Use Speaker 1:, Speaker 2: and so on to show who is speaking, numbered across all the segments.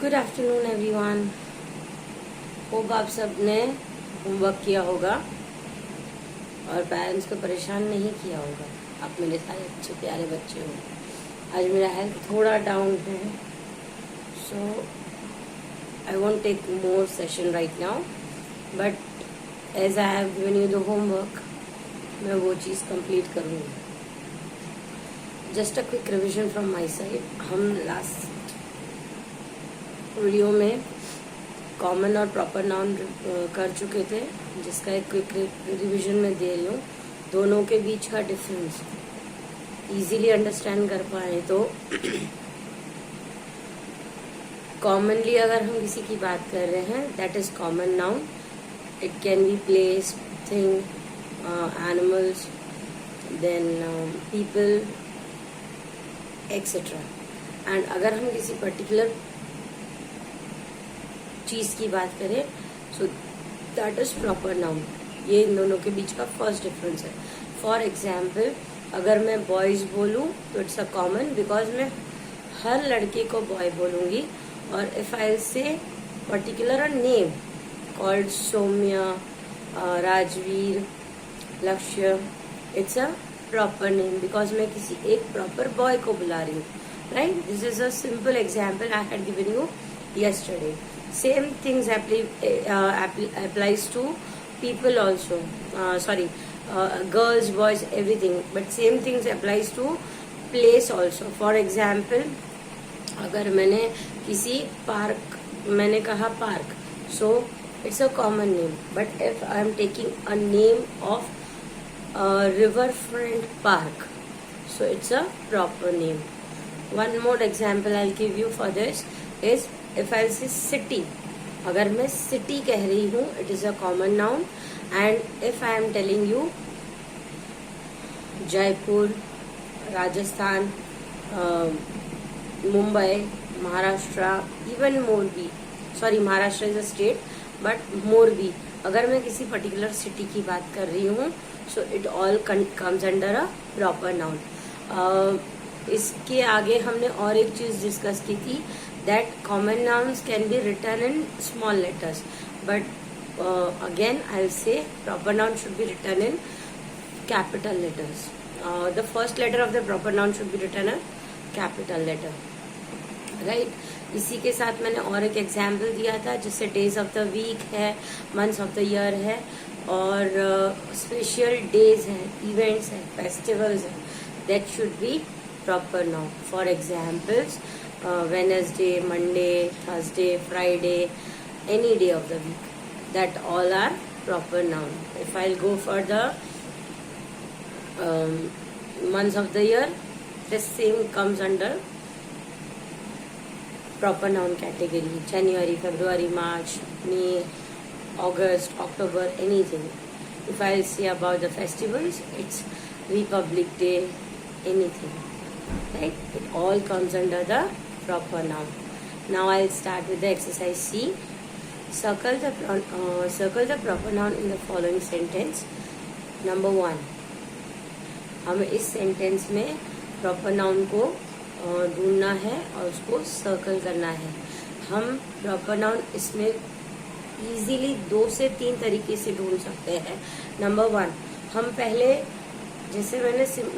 Speaker 1: Good afternoon everyone. Hope आप सब ने होमवर्क किया होगा और पेरेंट्स को परेशान नहीं किया होगा। आप मेरे सारे अच्छे प्यारे बच्चे हो। आज मेरा हेल्थ थोड़ा डाउन है, so I want take more session right now, but as I have given you the homework, मैं वो चीज़ कंप्लीट करूँगी। Just a quick revision from my side. हम लास्ट वीडियो में कॉमन और प्रॉपर नाउन कर चुके थे, जिसका एक क्विक रिवीजन में दे रही हूँ। दोनों के बीच का डिफरेंस इजीली अंडरस्टैंड कर पाए तो कॉमनली अगर हम किसी की बात कर रहे हैं, that is common noun. It can be place, thing, animals, then people etcetera. And अगर हम किसी पर्टिकुलर चीज की बात करें, so that is proper noun. ये इन दोनों के बीच का फर्स्ट डिफरेंस है। फॉर एग्जाम्पल, अगर मैं बॉयज बोलूँ तो इट्स अ कॉमन, बिकॉज मैं हर लड़के को बॉय बोलूंगी। और if I say particular name called Saumya, Rajveer, Lakshya, it's a proper name because मैं किसी एक प्रॉपर बॉय को बुला रही हूँ, right. This is a simple example I had given you yesterday. Same things applies to people also. Girls, boys, everything. But same things applies to place also. For example, अगर मैंने किसी park, मैंने कहा park, so it's a common name. But if I am taking a name of riverfront park, so it's a proper name. One more example I'll give you for this is if I say city. अगर मैं city कह रही हूँ, it is a common noun. And if I am telling you Jaipur, Rajasthan, Mumbai, Maharashtra, even Morbi, sorry Maharashtra is a state, but Morbi, अगर मैं किसी particular city की बात कर रही हूँ, so it all comes under a proper noun. इसके आगे हमने और एक चीज डिस्कस की थी, that common nouns can be written in small letters, but again I'll say proper noun should be written in capital letters. The first letter of the proper noun should be written in capital letter, right? इसी के साथ मैंने और एक example दिया था, जिससे days of the week है, मंथ्स ऑफ द ईयर है, और स्पेशल डेज है, इवेंट्स है, फेस्टिवल्स है, that should be proper noun. For examples, Wednesday, Monday, Thursday, Friday, any day of the week, that all are proper noun. If I'll go for the months of the year, the same comes under proper noun category. January, February, March, May, August, October, anything. If I'll say about the festivals, it's Republic Day, anything, right? It all comes under the proper noun. Now I'll start with the exercise C. Circle the proper noun in the following sentence. Number 1. हमें इस sentence में proper noun को ढूंढना है और उसको circle करना है. हम प्रॉपर नाउन इसमें इजीली 2 से 3 तरीके से ढूंढ सकते हैं. नंबर 1, हम पहले, जैसे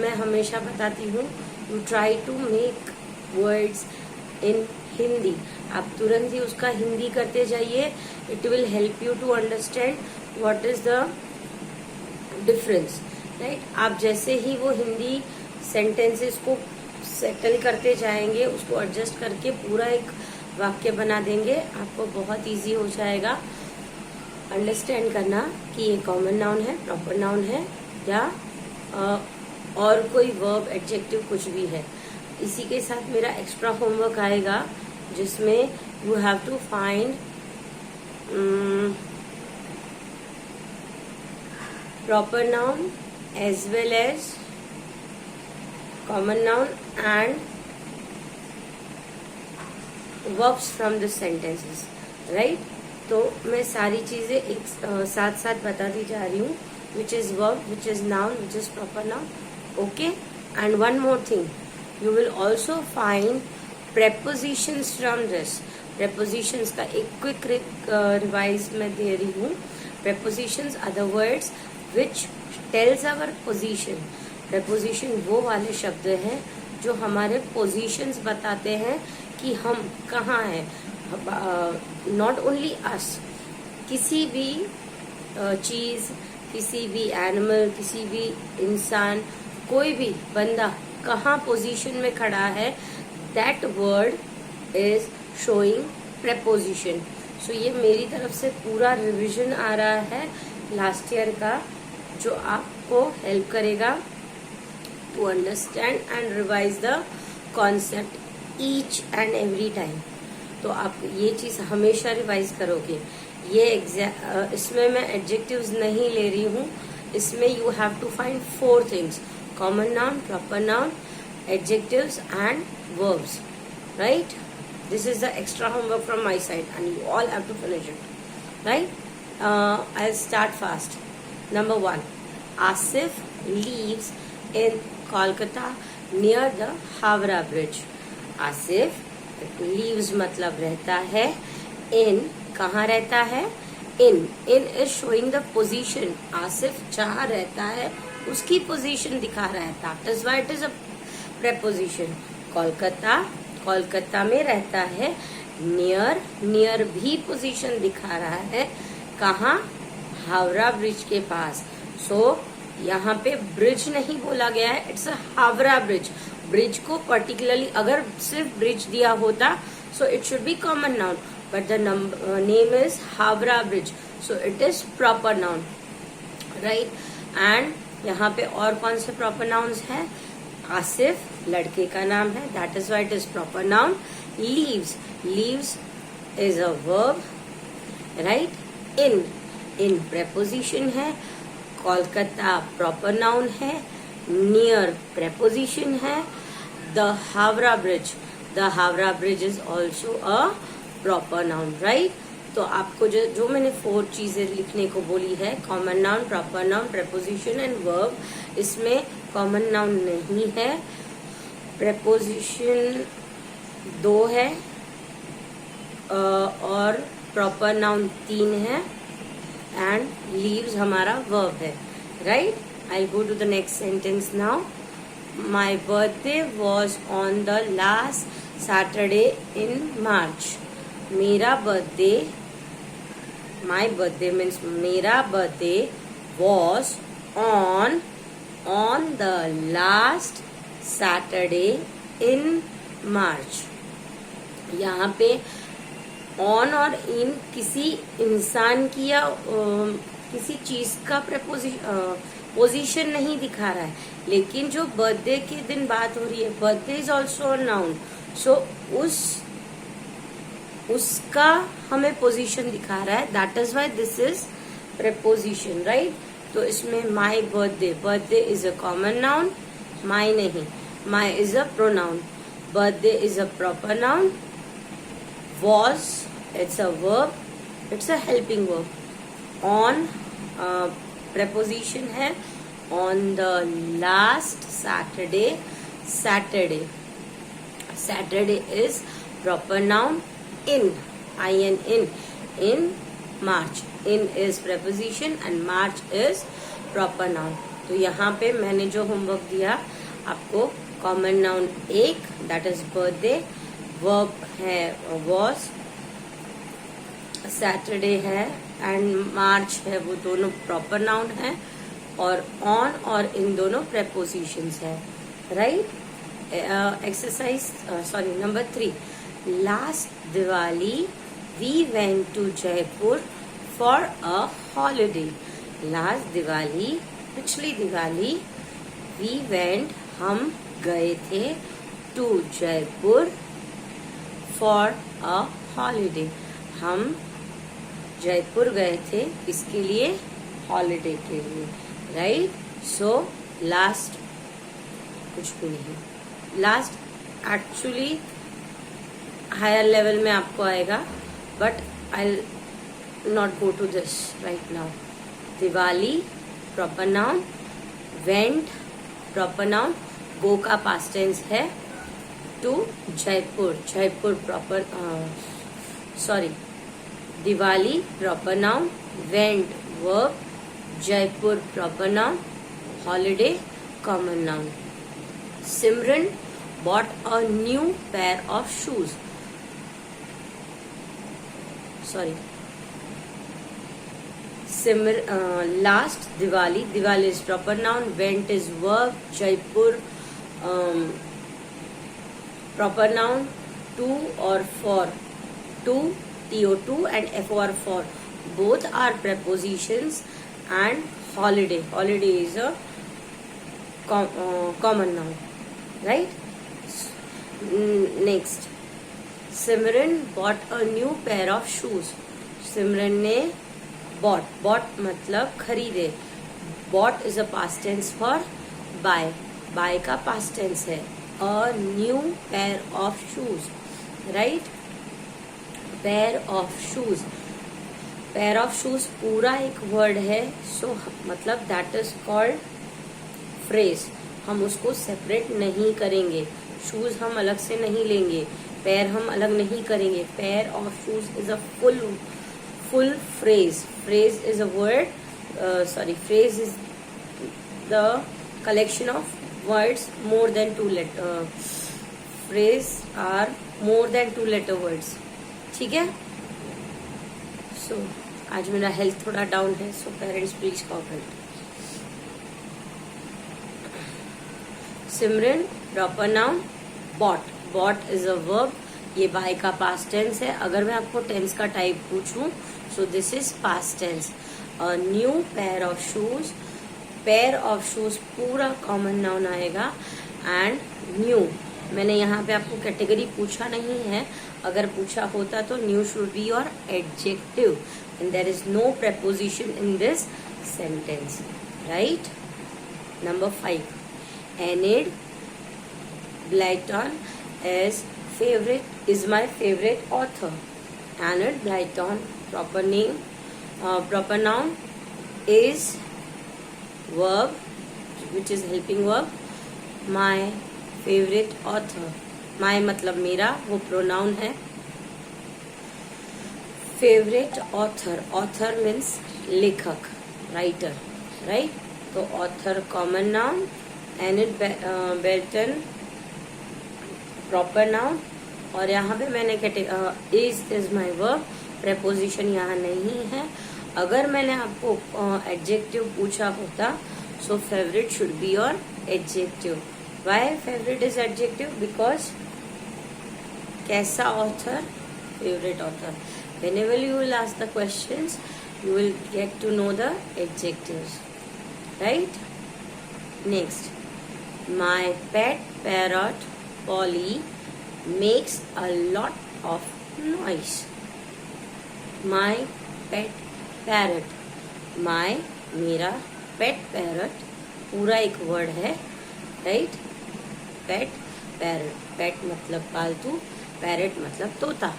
Speaker 1: मैं हमेशा बताती हूँ, you try to make words in Hindi. आप तुरंत ही उसका हिंदी करते जाइए. It will help you to understand what is the difference, right. आप जैसे ही वो हिंदी सेंटेंसेस को सेटल करते जाएंगे, उसको एडजस्ट करके पूरा एक वाक्य बना देंगे, आपको बहुत इजी हो जाएगा अंडरस्टैंड करना कि ये कॉमन नाउन है, प्रॉपर नाउन है, या और कोई वर्ब, एडजेक्टिव कुछ भी है. इसी के साथ मेरा एक्स्ट्रा होमवर्क आएगा, जिसमें you have to find proper noun as well as common noun and verbs from the sentences, right. तो मैं सारी चीजें एक साथ साथ बताती जा रही हूँ, which is verb, which is noun, which is proper noun. Okay. And one more thing, you will also find prepositions from this. prepositions का एक क्विक रिवाइज मैं दे रही हूँ. Prepositions are the words which tells our position. Preposition वो वाले शब्द हैं जो हमारे positions बताते हैं कि हम कहाँ हैं. Not only us, किसी भी चीज, किसी भी एनिमल, किसी भी इंसान, कोई भी बंदा कहाँ पोजीशन में खड़ा है, that word is showing preposition. So ये मेरी तरफ से पूरा रिवीजन आ रहा है लास्ट ईयर का, जो आपको हेल्प करेगा to understand and revise the concept each and every time. तो आप ये चीज हमेशा रिवाइज करोगे. ये इसमें मैं एडजेक्टिव्स नहीं ले रही हूँ. इसमें you have to find 4 things: common noun, proper noun, adjectives and verbs. Right? This is the extra homework from my side and you all have to finish it. Right? I'll start fast. Number 1. Asif lives in Kolkata near the Howrah Bridge. Asif lives मतलब रहता है. In कहाँ रहता है? In is showing the position. Asif जहाँ रहता है उसकी position दिखा रहा है. That is why it is a preposition. Kolkata में रहता है. नियर भी पोजीशन दिखा रहा है. कहाँ? हावड़ा ब्रिज के पास. सो यहाँ पे ब्रिज नहीं बोला गया है, it's a Howrah bridge. Bridge को पर्टिकुलरली अगर सिर्फ ब्रिज दिया होता so it should be common noun, but the name is Howrah bridge, so it is proper noun. Right? And यहाँ पे और कौन से प्रॉपर नाउन्स हैं? आसिफ लड़के का नाम है, that is why it is proper noun. Leaves is a verb. Right? In preposition है. कोलकाता प्रॉपर नाउन है. नियर प्रेपोजिशन है. The Howrah bridge is also a proper noun. Right? तो आपको जो मैंने 4 चीजें लिखने को बोली है, common noun, proper noun, preposition and verb, इसमें कॉमन नाउन नहीं है, प्रेपोजिशन 2 है और प्रॉपर नाउन 3 है एंड लीव्स हमारा वर्ब है. Right? I go to the next sentence now. My birthday was on the last Saturday in March. my birthday means मेरा birthday was on the last Saturday in March. यहाँ पे on और in किसी इंसान की या किसी चीज का पोजीशन नहीं दिखा रहा है, लेकिन जो बर्थडे के दिन बात हो रही है, birthday is also noun, so उसका हमें पोजीशन दिखा रहा है. That is why this is preposition. Right? तो इसमें my birthday is a common noun, my नहीं, my is a pronoun, birthday is a proper noun, was it's a verb, it's a helping verb. On preposition है. on the last Saturday is proper noun. in March, in is preposition and March is proper noun. तो यहाँ पे मैंने जो homework दिया आपको, common noun 1 that is birthday, verb है was, Saturday है एंड मार्च है, वो दोनों प्रॉपर नाउन है, और ऑन और इन दोनों प्रेपोजिशंस है. Right? Exercise number 3. Last Diwali we went to Jaipur for a holiday. Last Diwali, पिछली दिवाली, वी वेंट हम गए थे, to Jaipur for a holiday. हम जयपुर गए थे किसके लिए? हॉलिडे के लिए. राइट? सो लास्ट कुछ भी नहीं. लास्ट एक्चुअली हायर लेवल में आपको आएगा, but I not go to this right now. Diwali proper noun, went proper noun, go का पास्ट टेंस है, to Jaipur proper sorry, Diwali proper noun, went verb, Jaipur proper noun, holiday common noun. Simran bought a new pair of shoes. Sorry. Last Diwali. Diwali is proper noun. Went is verb. Jaipur proper noun. To or for. To, to and for for. Both are prepositions. And holiday. Holiday is a common noun. Right? Next. Simran bought a new pair of shoes. Simran ने bought मतलब खरीदे. Bought is a past tense for buy. Buy का past tense है. A new pair of shoes. Right? Pair of shoes. Pair of shoes पूरा एक word है. So मतलब that is called phrase. हम उसको separate नहीं करेंगे. Shoes हम अलग से नहीं लेंगे. Pair हम अलग नहीं करेंगे. Pair of shoes is a full phrase. Phrase is a word. Phrase is the collection of words more than two letter. Phrase are more than two letter words. ठीक है? So आज मेरा हेल्थ थोड़ा down है. So parents please cooperate. Simran proper noun bought. Bought is a verb. ये by का past tense है. अगर मैं आपको टेंस का टाइप पूछूं, so this is past tense. A new pair of shoes. Pair of shoes पूरा कॉमन नाउन आएगा. एंड न्यू, मैंने यहाँ पे आपको कैटेगरी पूछा नहीं है. अगर पूछा होता तो new should be your adjective and there is no preposition in this sentence. Right? Number 5. Enid Blyton is my favorite author. Enid Blyton proper noun is verb which is helping verb. My favorite author. My मतलब मेरा, वो pronoun है. Favorite author. Author means लेखक, writer, right? तो author common noun. Enid Blyton proper noun. और यहाँ पे मैंने इज माई वर्ब. प्रेपोजिशन यहाँ नहीं है. अगर मैंने आपको एडजेक्टिव पूछा होता, so favourite should be your adjective. Why favourite is adjective? Because कैसा author? Favourite author. Whenever you will ask the questions, you will get to know the adjectives. Right? Next. My pet parrot Polly makes a lot of noise. My pet parrot. My मेरा pet parrot पूरा एक word है. Right? Pet parrot. Pet मतलब पालतू, parrot मतलब तोता.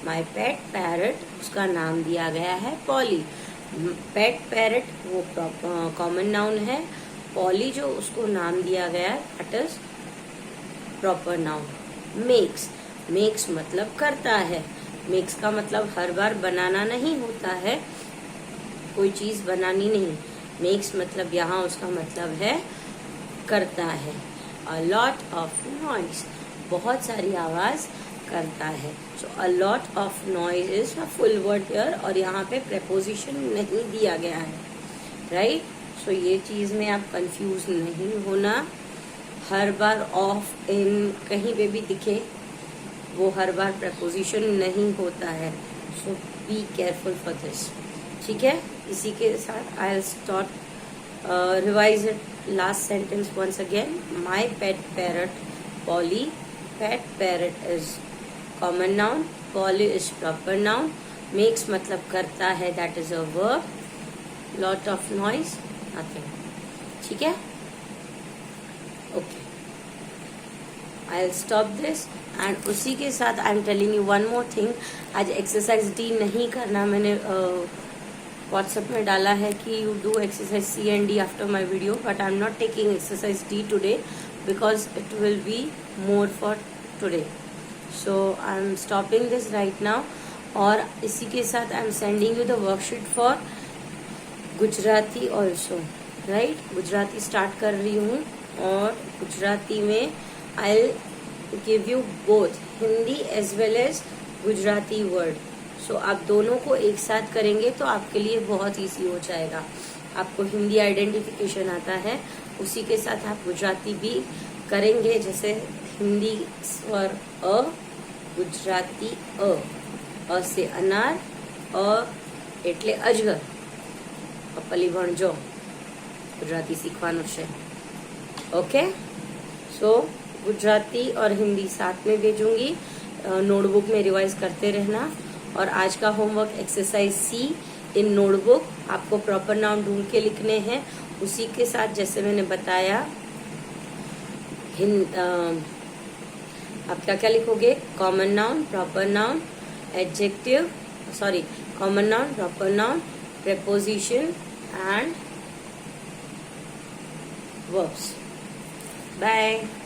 Speaker 1: माई pet parrot, उसका नाम दिया गया है पॉली. पेट पैरट वो कॉमन नाउन है. पॉली जो उसको नाम दिया गया है that is proper noun. Makes. Makes मतलब करता है. मेक्स का मतलब हर बार बनाना नहीं होता है, कोई चीज बनानी नहीं. मेक्स मतलब यहाँ उसका मतलब है करता है. अ लॉट ऑफ नॉइज, बहुत सारी आवाज करता है. So a lot of noise is a full word here. और यहाँ पे प्रेपोजिशन नहीं दिया गया है. राइट? सो ये चीज में आप कंफ्यूज नहीं होना. हर बार ऑफ इन कहीं पे भी दिखे, वो हर बार प्रेपोजिशन नहीं होता है. So be careful for this. ठीक है? इसी के साथ I will start revise it. Last sentence once again. My pet parrot Polly. Pet parrot is common noun. Polly is proper noun. Makes मतलब करता है, that is a verb. Lot of noise nothing. ठीक है? Okay, I will stop this. And उसी के साथ I am telling you one more thing. आज exercise D नहीं करना. मैंने व्हाट्सएप में डाला है कि you do exercise C and D after my video, but I am not taking exercise D today because it will be more for today. So I am stopping this right now. और इसी के साथ I am sending you the worksheet for Gujarati also, right. Gujarati start कर रही हूँ और गुजराती में I give you both Hindi as well as Gujarati word. So आप दोनों को एक साथ करेंगे तो आपके लिए बहुत इजी हो जाएगा। आपको हिंदी आइडेंटिफिकेशन आता है, उसी के साथ आप गुजराती भी करेंगे। जैसे हिंदी स्वर अ, गुजराती अ से अनार, એટલે અજગર, પપ્પલી ભણજો, गुजराती सीखવાનું છે। ओके, सो गुजराती और हिंदी साथ में भेजूंगी। नोटबुक में रिवाइज करते रहना। और आज का homework exercise C in notebook, आपको प्रॉपर नाउन ढूंढ के लिखने हैं। उसी के साथ जैसे मैंने बताया आप क्या क्या लिखोगे, common noun, proper noun, adjective, sorry common noun, proper noun, preposition and verbs. Bye.